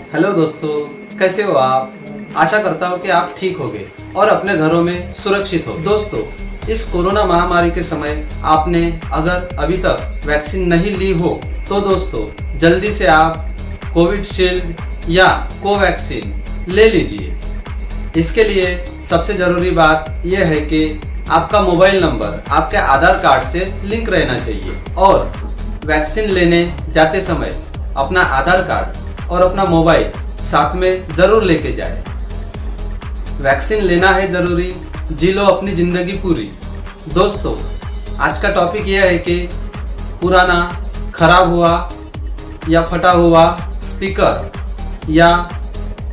Hello दोस्तों, कैसे हो आप। आशा करता हूँ कि आप ठीक होंगे और अपने घरों में सुरक्षित हो। दोस्तों, इस कोरोना महामारी के समय आपने अगर अभी तक वैक्सीन नहीं ली हो तो दोस्तों जल्दी से आप कोविशील्ड या कोवैक्सीन ले लीजिए। इसके लिए सबसे ज़रूरी बात यह है कि आपका मोबाइल नंबर आपके आधार कार्ड से लिंक रहना चाहिए और वैक्सीन लेने जाते समय अपना आधार कार्ड और अपना मोबाइल साथ में ज़रूर लेके जाए। वैक्सीन लेना है ज़रूरी, जी लो अपनी ज़िंदगी पूरी। दोस्तों, आज का टॉपिक यह है कि पुराना खराब हुआ या फटा हुआ स्पीकर या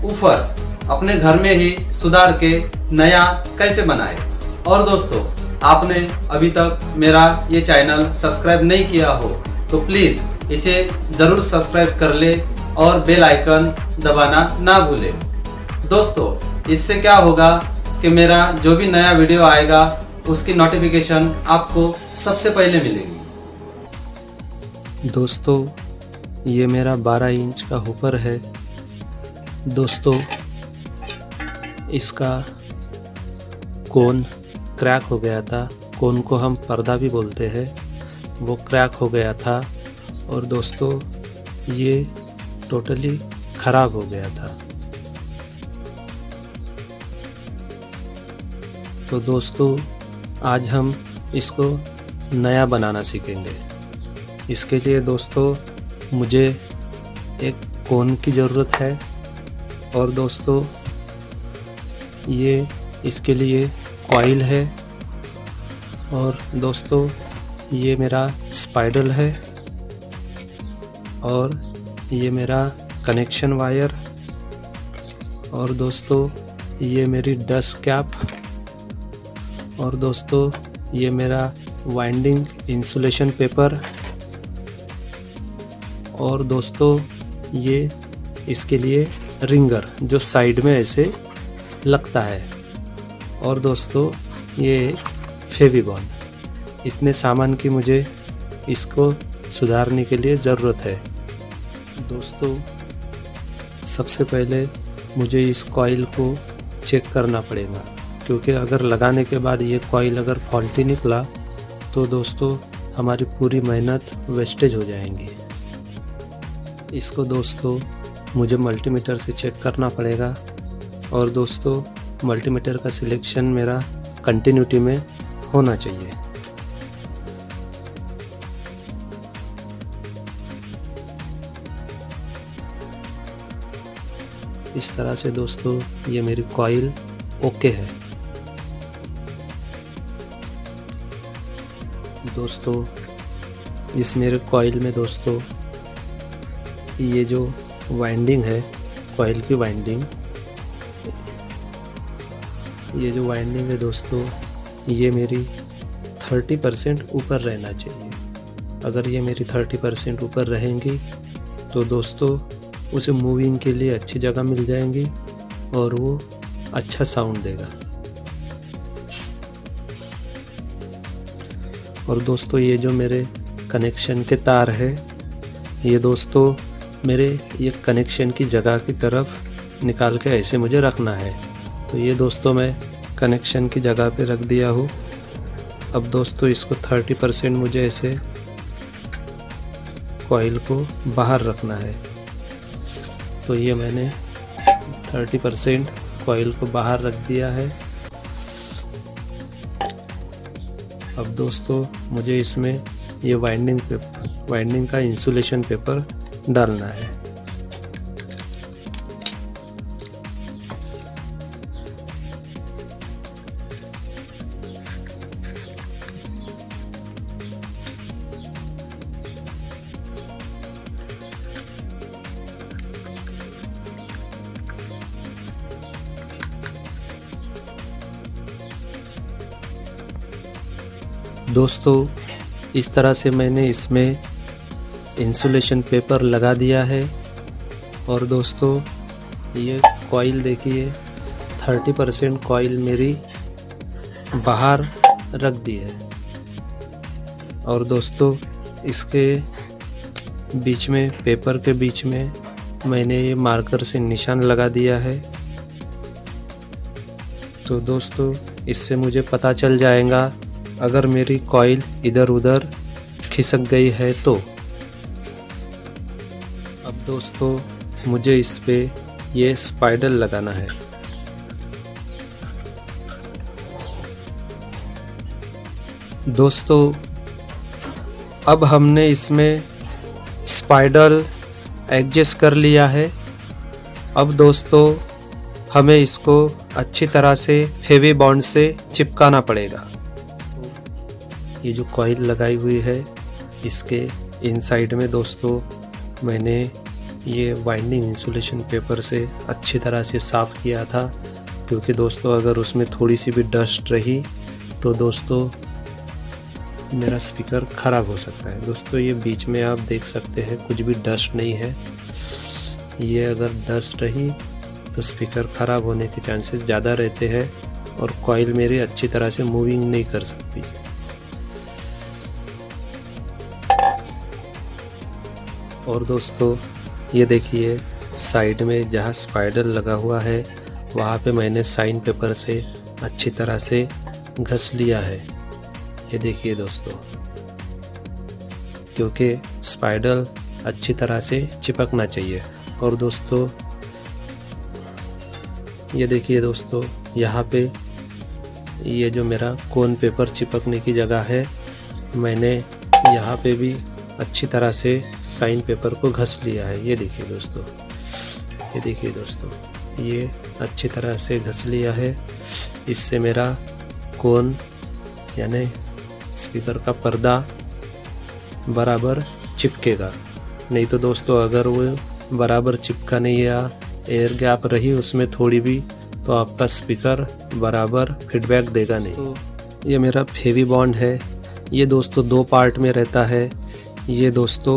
ऊफर अपने घर में ही सुधार के नया कैसे बनाए। और दोस्तों, आपने अभी तक मेरा ये चैनल सब्सक्राइब नहीं किया हो तो प्लीज़ इसे ज़रूर सब्सक्राइब कर ले और बेल आइकन दबाना ना भूलें। दोस्तों, इससे क्या होगा कि मेरा जो भी नया वीडियो आएगा उसकी नोटिफिकेशन आपको सबसे पहले मिलेगी। दोस्तों, ये मेरा 12 इंच का हुपर है। दोस्तों, इसका कोन क्रैक हो गया था। कोन को हम पर्दा भी बोलते हैं, वो क्रैक हो गया था और दोस्तों ये टोटली ख़राब हो गया था। तो दोस्तों, आज हम इसको नया बनाना सीखेंगे। इसके लिए दोस्तों मुझे एक कोन की ज़रूरत है और दोस्तों ये इसके लिए कॉइल है और दोस्तों ये मेरा स्पाइडल है और ये मेरा कनेक्शन वायर और दोस्तों ये मेरी डस्ट कैप और दोस्तों ये मेरा वाइंडिंग इंसुलेशन पेपर और दोस्तों ये इसके लिए रिंगर जो साइड में ऐसे लगता है और दोस्तों ये फेविकॉल। इतने सामान की मुझे इसको सुधारने के लिए ज़रूरत है। दोस्तों, सबसे पहले मुझे इस कॉइल को चेक करना पड़ेगा क्योंकि अगर लगाने के बाद ये कॉइल अगर फॉल्टी निकला तो दोस्तों हमारी पूरी मेहनत वेस्टेज हो जाएंगी। इसको दोस्तों मुझे मल्टीमीटर से चेक करना पड़ेगा और दोस्तों मल्टीमीटर का सिलेक्शन मेरा कंटिन्यूटी में होना चाहिए। इस तरह से दोस्तों ये मेरी कॉइल ओके है। दोस्तों, इस मेरे कॉइल में दोस्तों ये जो वाइंडिंग है, कॉइल की वाइंडिंग, ये जो वाइंडिंग है दोस्तों ये मेरी 30% ऊपर रहना चाहिए। अगर ये मेरी 30% ऊपर रहेंगी तो दोस्तों उसे मूविंग के लिए अच्छी जगह मिल जाएंगी और वो अच्छा साउंड देगा। और दोस्तों ये जो मेरे कनेक्शन के तार है ये दोस्तों मेरे ये कनेक्शन की जगह की तरफ निकाल के ऐसे मुझे रखना है। तो ये दोस्तों मैं कनेक्शन की जगह पे रख दिया हूँ। अब दोस्तों इसको 30% मुझे ऐसे कॉइल को बाहर रखना है। तो ये मैंने 30% कॉइल को बाहर रख दिया है। अब दोस्तों मुझे इसमें ये वाइंडिंग का इंसुलेशन पेपर डालना है। दोस्तों, इस तरह से मैंने इसमें इंसुलेशन पेपर लगा दिया है और दोस्तों ये कॉइल देखिए 30% कॉइल मेरी बाहर रख दी है और दोस्तों इसके बीच में, पेपर के बीच में मैंने ये मार्कर से निशान लगा दिया है। तो दोस्तों इससे मुझे पता चल जाएगा अगर मेरी कॉइल इधर उधर खिसक गई है तो। अब दोस्तों मुझे इस पे ये स्पाइडर लगाना है। दोस्तों अब हमने इसमें स्पाइडर एडजस्ट कर लिया है। अब दोस्तों हमें इसको अच्छी तरह से फेवी बॉन्ड से चिपकाना पड़ेगा। ये जो कॉइल लगाई हुई है इसके इनसाइड में दोस्तों मैंने ये वाइंडिंग इंसुलेशन पेपर से अच्छी तरह से साफ़ किया था, क्योंकि दोस्तों अगर उसमें थोड़ी सी भी डस्ट रही तो दोस्तों मेरा स्पीकर ख़राब हो सकता है। दोस्तों ये बीच में आप देख सकते हैं कुछ भी डस्ट नहीं है। ये अगर डस्ट रही तो स्पीकर ख़राब होने के चांसेस ज़्यादा रहते हैं और कॉइल मेरी अच्छी तरह से मूविंग नहीं कर सकती। और दोस्तों ये देखिए साइड में जहाँ स्पाइडर लगा हुआ है वहाँ पे मैंने साइन पेपर से अच्छी तरह से घस लिया है। ये देखिए दोस्तों, क्योंकि स्पाइडर अच्छी तरह से चिपकना चाहिए। और दोस्तों ये देखिए दोस्तों, यहाँ पे ये जो मेरा कोन पेपर चिपकने की जगह है मैंने यहाँ पे भी अच्छी तरह से साइन पेपर को घस लिया है। ये देखिए दोस्तों, ये देखिए दोस्तों, ये अच्छी तरह से घस लिया है। इससे मेरा कोन यानी स्पीकर का पर्दा बराबर चिपकेगा। नहीं तो दोस्तों अगर वो बराबर चिपका नहीं या एयर गैप रही उसमें थोड़ी भी तो आपका स्पीकर बराबर फीडबैक देगा नहीं। तो ये मेरा फेवी बॉन्ड है। ये दोस्तों 2 पार्ट में रहता है। ये दोस्तों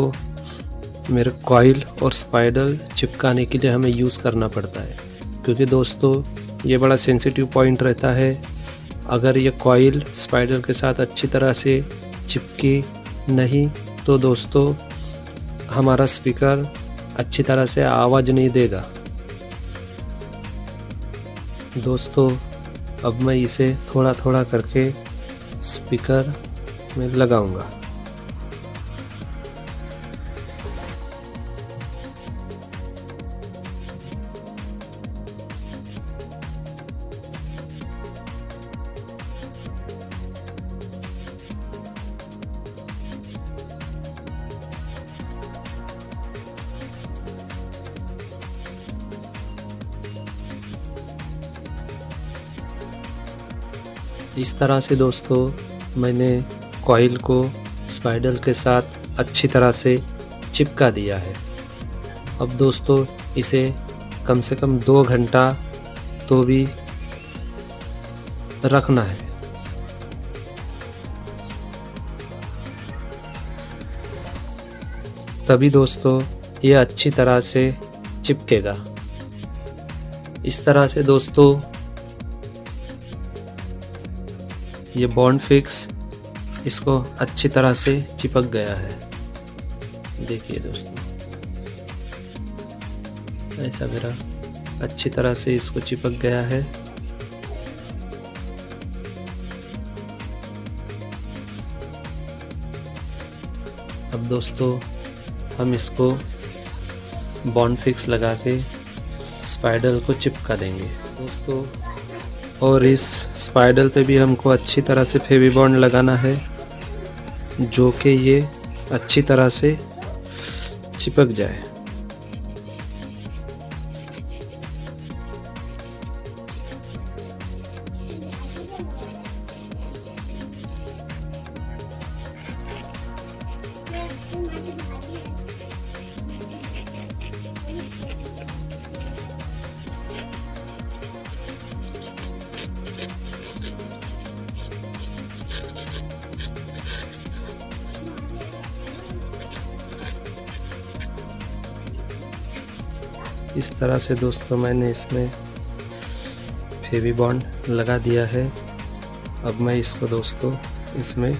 मेरे कॉइल और स्पाइडर चिपकाने के लिए हमें यूज़ करना पड़ता है, क्योंकि दोस्तों ये बड़ा सेंसिटिव पॉइंट रहता है। अगर ये कॉइल स्पाइडर के साथ अच्छी तरह से चिपकी नहीं तो दोस्तों हमारा स्पीकर अच्छी तरह से आवाज़ नहीं देगा। दोस्तों अब मैं इसे थोड़ा थोड़ा करके स्पीकर में लगाऊंगा। इस तरह से दोस्तों मैंने कॉइल को स्पाइडर के साथ अच्छी तरह से चिपका दिया है। अब दोस्तों इसे कम से कम 2 घंटा तो भी रखना है। तभी दोस्तों ये अच्छी तरह से चिपकेगा। इस तरह से दोस्तों ये बॉन्ड फिक्स इसको अच्छी तरह से चिपक गया है। देखिए दोस्तों ऐसा मेरा अच्छी तरह से इसको चिपक गया है। अब दोस्तों हम इसको बॉन्ड फिक्स लगा के स्पाइडर को चिपका देंगे दोस्तों। और इस स्पाइडर पे भी हमको अच्छी तरह से फेवी बॉन्ड लगाना है, जो कि ये अच्छी तरह से चिपक जाए। इस तरह से दोस्तों मैंने इसमें फेवी बॉन्ड लगा दिया है। अब मैं इसको दोस्तों इसमें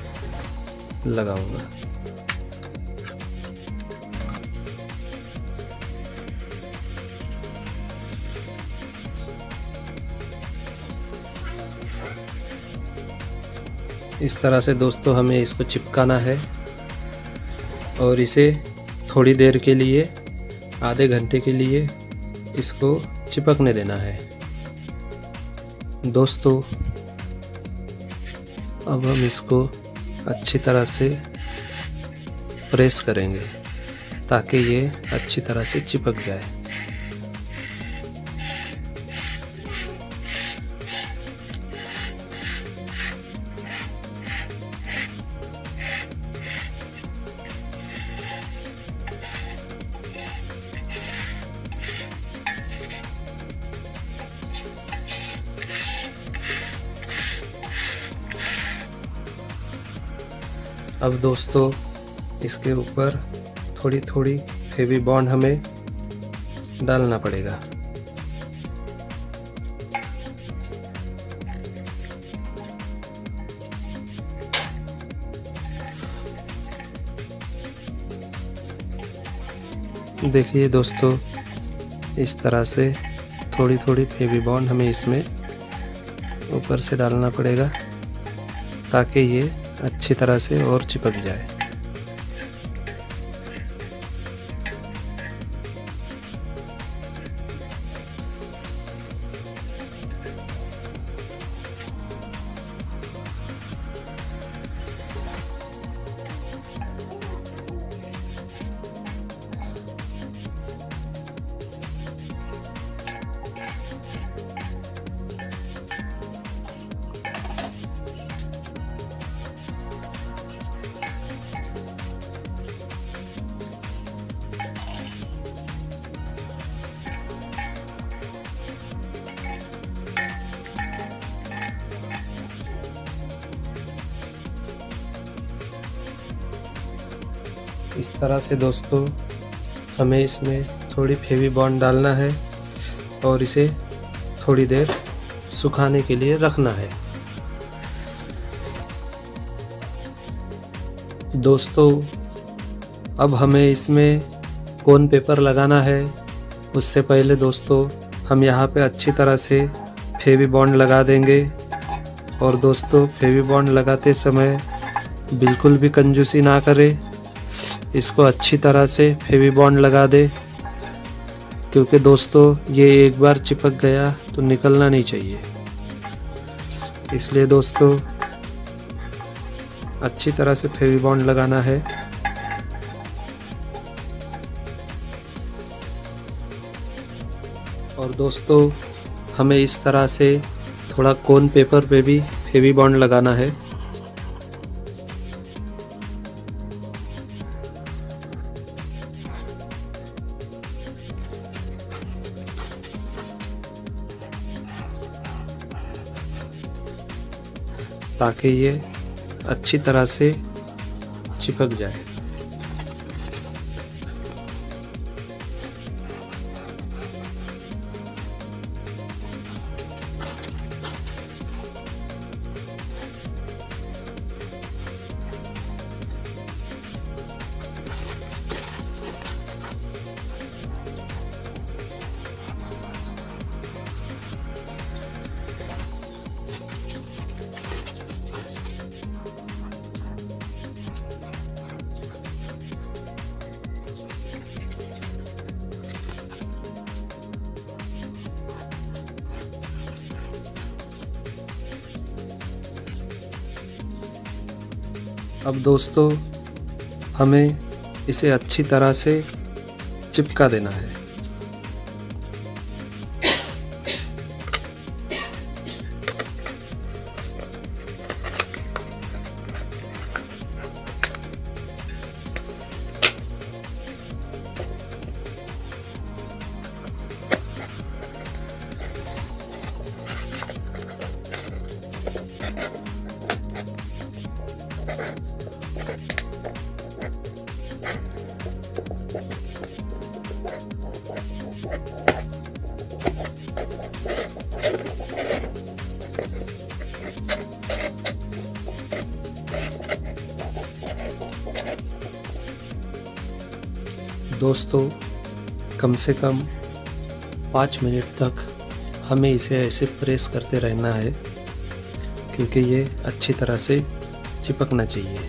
लगाऊंगा। इस तरह से दोस्तों हमें इसको चिपकाना है और इसे थोड़ी देर के लिए, आधे घंटे के लिए इसको चिपकने देना है। दोस्तों अब हम इसको अच्छी तरह से प्रेस करेंगे ताकि ये अच्छी तरह से चिपक जाए। अब दोस्तों इसके ऊपर थोड़ी थोड़ी फेवी बॉन्ड हमें डालना पड़ेगा। देखिए दोस्तों, इस तरह से थोड़ी थोड़ी फेवी बॉन्ड हमें इसमें ऊपर से डालना पड़ेगा ताकि ये अच्छी तरह से और चिपक जाए। इस तरह से दोस्तों हमें इसमें थोड़ी फेवी बॉन्ड डालना है और इसे थोड़ी देर सुखाने के लिए रखना है। दोस्तों अब हमें इसमें कोन पेपर लगाना है। उससे पहले दोस्तों हम यहाँ पे अच्छी तरह से फेवी बॉन्ड लगा देंगे। और दोस्तों फेवी बॉन्ड लगाते समय बिल्कुल भी कंजूसी ना करें, इसको अच्छी तरह से फेवी बॉन्ड लगा दे, क्योंकि दोस्तों ये एक बार चिपक गया तो निकलना नहीं चाहिए। इसलिए दोस्तों अच्छी तरह से फेवी बॉन्ड लगाना है। और दोस्तों हमें इस तरह से थोड़ा कोन पेपर पे भी फेवी बॉन्ड लगाना है। ताकि ये अच्छी तरह से चिपक जाए। अब दोस्तों हमें इसे अच्छी तरह से चिपका देना है। दोस्तों कम से कम 5 मिनट तक हमें इसे ऐसे प्रेस करते रहना है, क्योंकि ये अच्छी तरह से चिपकना चाहिए।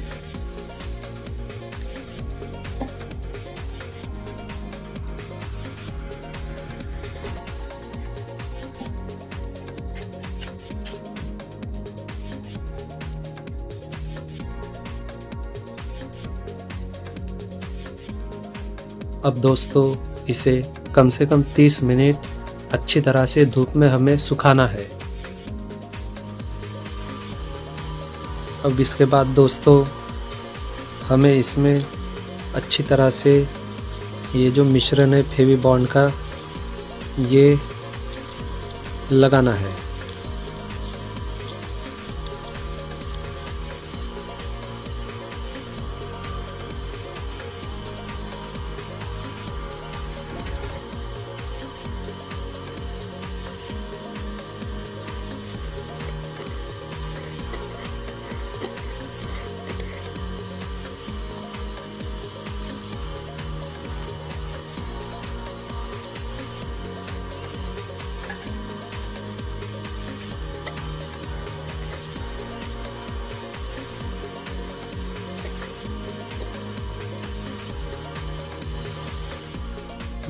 अब दोस्तों इसे कम से कम 30 मिनट अच्छी तरह से धूप में हमें सुखाना है। अब इसके बाद दोस्तों हमें इसमें अच्छी तरह से ये जो मिश्रण है फेविबॉन्ड का ये लगाना है।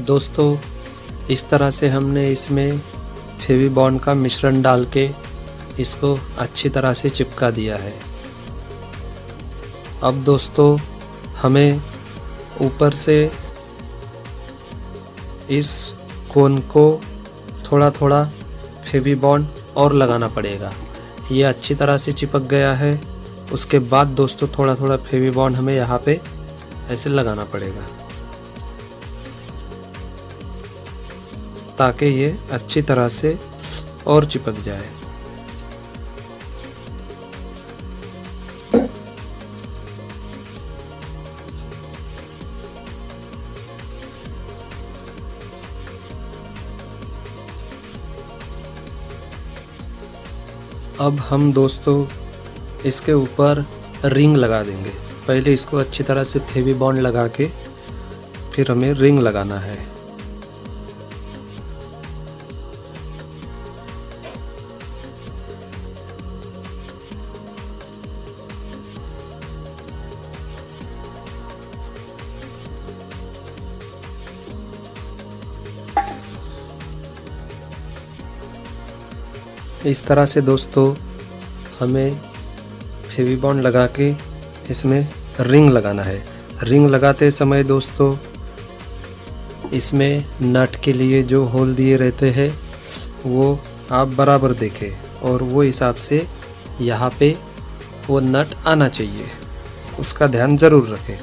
दोस्तों इस तरह से हमने इसमें फेविबॉन्ड का मिश्रण डाल के इसको अच्छी तरह से चिपका दिया है। अब दोस्तों हमें ऊपर से इस कोन को थोड़ा थोड़ा फेविबॉन्ड और लगाना पड़ेगा। ये अच्छी तरह से चिपक गया है। उसके बाद दोस्तों थोड़ा थोड़ा फेविबॉन्ड हमें यहाँ पे ऐसे लगाना पड़ेगा ताकि ये अच्छी तरह से और चिपक जाए। अब हम दोस्तों इसके ऊपर रिंग लगा देंगे। पहले इसको अच्छी तरह से फेविबॉन्ड लगा के फिर हमें रिंग लगाना है। इस तरह से दोस्तों हमें फेविबॉन्ड लगा के इसमें रिंग लगाना है। रिंग लगाते समय दोस्तों इसमें नट के लिए जो होल दिए रहते हैं वो आप बराबर देखें और वो हिसाब से यहाँ पे वो नट आना चाहिए, उसका ध्यान ज़रूर रखें।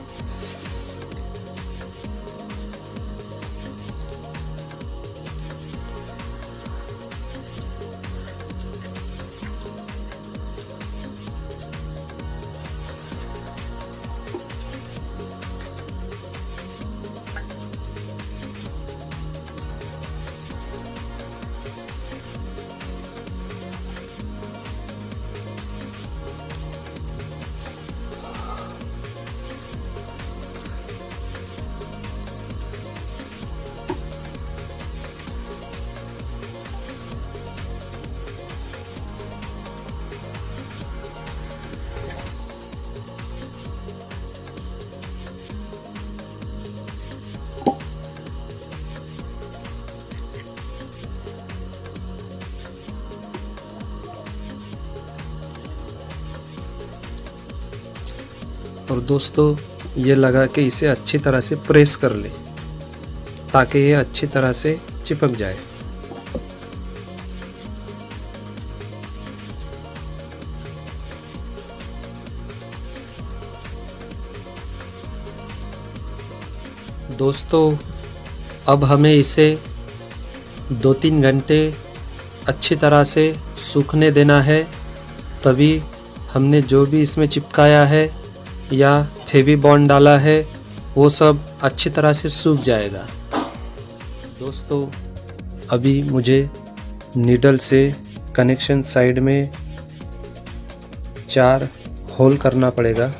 और दोस्तों ये लगा के इसे अच्छी तरह से प्रेस कर ले ताकि ये अच्छी तरह से चिपक जाए। दोस्तों अब हमें इसे 2-3 घंटे अच्छी तरह से सूखने देना है, तभी हमने जो भी इसमें चिपकाया है या फेविबॉन्ड डाला है वो सब अच्छी तरह से सूख जाएगा। दोस्तों अभी मुझे नीडल से कनेक्शन साइड में 4 होल करना पड़ेगा।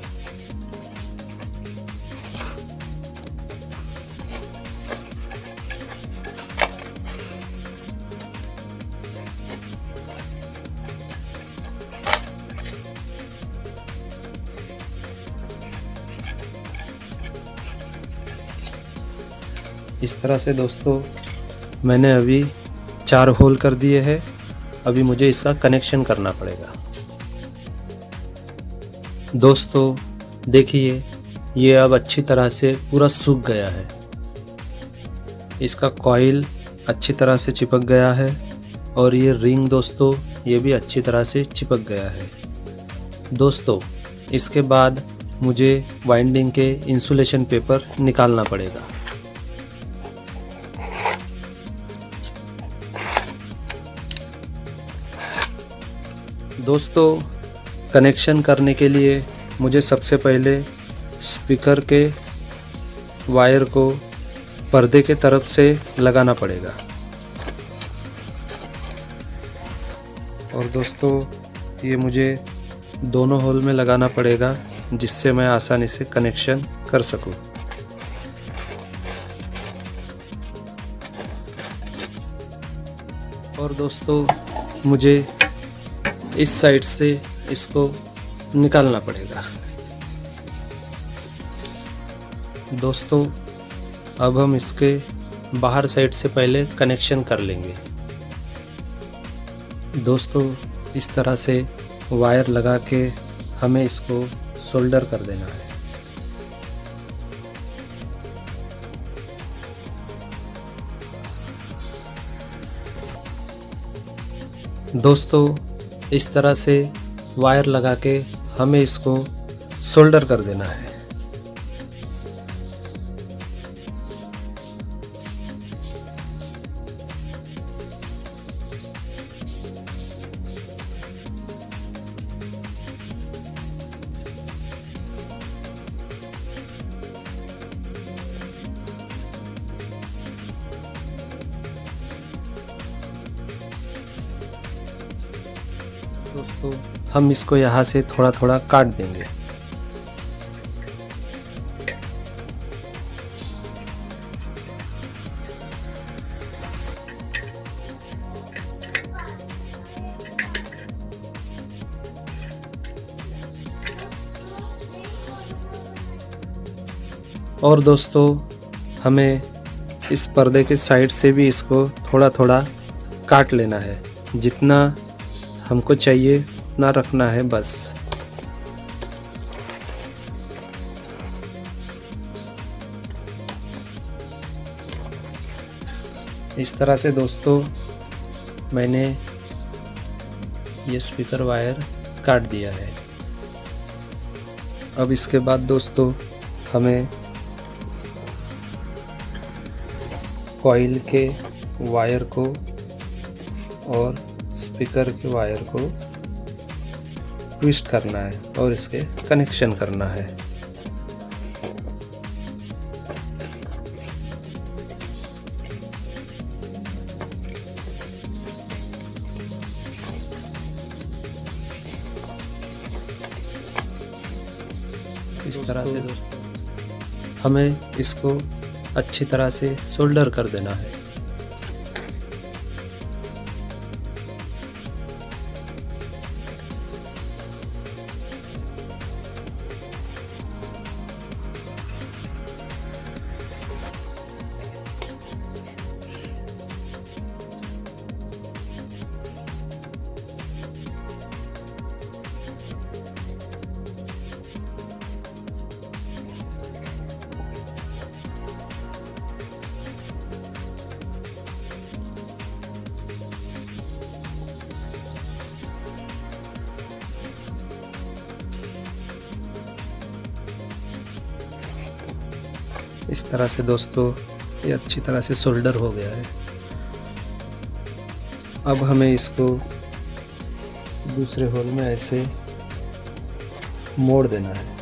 इस तरह से दोस्तों मैंने अभी 4 होल कर दिए हैं। अभी मुझे इसका कनेक्शन करना पड़ेगा। दोस्तों देखिए, ये अब अच्छी तरह से पूरा सूख गया है। इसका कॉइल अच्छी तरह से चिपक गया है और ये रिंग दोस्तों ये भी अच्छी तरह से चिपक गया है। दोस्तों इसके बाद मुझे वाइंडिंग के इंसुलेशन पेपर निकालना पड़ेगा। दोस्तों कनेक्शन करने के लिए मुझे सबसे पहले स्पीकर के वायर को पर्दे के तरफ से लगाना पड़ेगा। और दोस्तों ये मुझे दोनों होल में लगाना पड़ेगा, जिससे मैं आसानी से कनेक्शन कर सकूं। और दोस्तों मुझे इस साइड से इसको निकालना पड़ेगा। दोस्तों अब हम इसके बाहर साइड से पहले कनेक्शन कर लेंगे। दोस्तों इस तरह से वायर लगा के हमें इसको सोल्डर कर देना है। दोस्तों इस तरह से वायर लगा के हमें इसको सोल्डर कर देना है। दोस्तों हम इसको यहाँ से थोड़ा थोड़ा काट देंगे। और दोस्तों हमें इस पर्दे के साइड से भी इसको थोड़ा थोड़ा काट लेना है। जितना हमको चाहिए उतना रखना है बस। इस तरह से दोस्तों मैंने ये स्पीकर वायर काट दिया है। अब इसके बाद दोस्तों हमें कॉइल के वायर को और स्पीकर के वायर को ट्विस्ट करना है और इसके कनेक्शन करना है। इस तरह से दोस्तों हमें इसको अच्छी तरह से सोल्डर कर देना है। इस तरह से दोस्तों ये अच्छी तरह से सोल्डर हो गया है। अब हमें इसको दूसरे होल में ऐसे मोड़ देना है।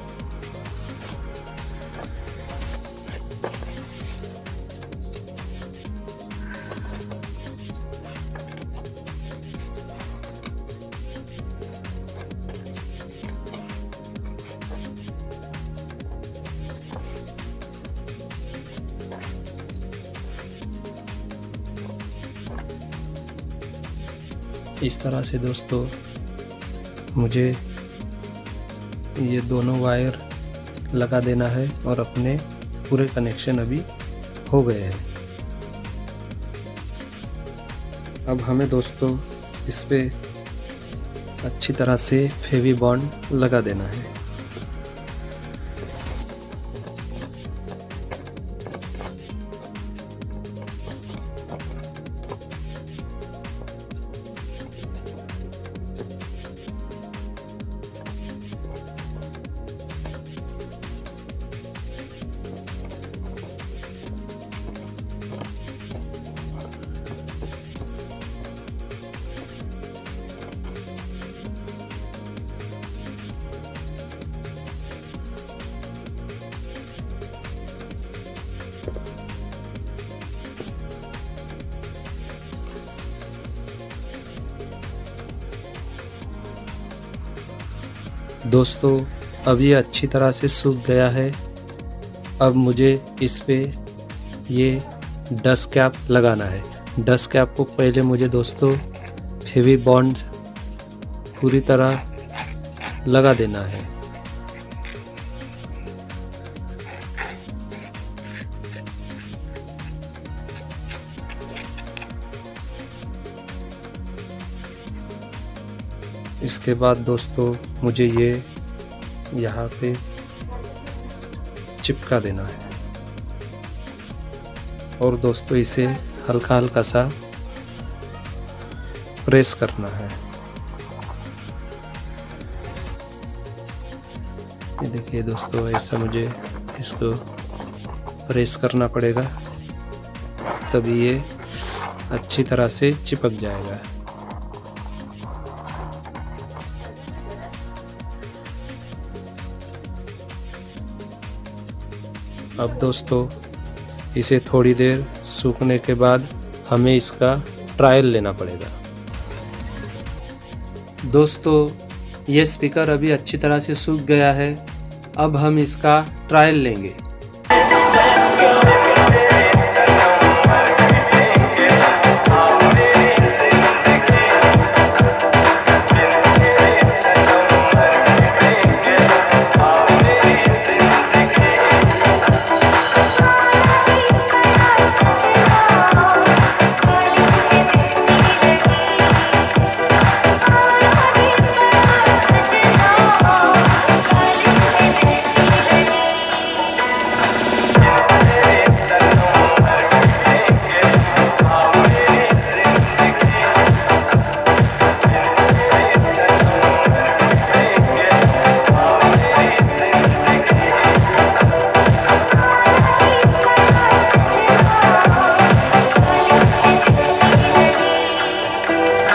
इस तरह से दोस्तों मुझे ये दोनों वायर लगा देना है और अपने पूरे कनेक्शन अभी हो गए हैं। अब हमें दोस्तों इस पे अच्छी तरह से फेवी बॉन्ड लगा देना है। दोस्तों अब ये अच्छी तरह से सूख गया है। अब मुझे इस पे ये डस्ट कैप लगाना है। डस्ट कैप को पहले मुझे दोस्तों फेवी बॉन्ड पूरी तरह लगा देना है। इसके बाद दोस्तों मुझे ये यहाँ पे चिपका देना है और दोस्तों इसे हल्का हल्का सा प्रेस करना है। ये देखिए दोस्तों, ऐसा मुझे इसको प्रेस करना पड़ेगा, तभी ये अच्छी तरह से चिपक जाएगा। अब दोस्तों इसे थोड़ी देर सूखने के बाद हमें इसका ट्रायल लेना पड़ेगा। दोस्तों ये स्पीकर अभी अच्छी तरह से सूख गया है। अब हम इसका ट्रायल लेंगे।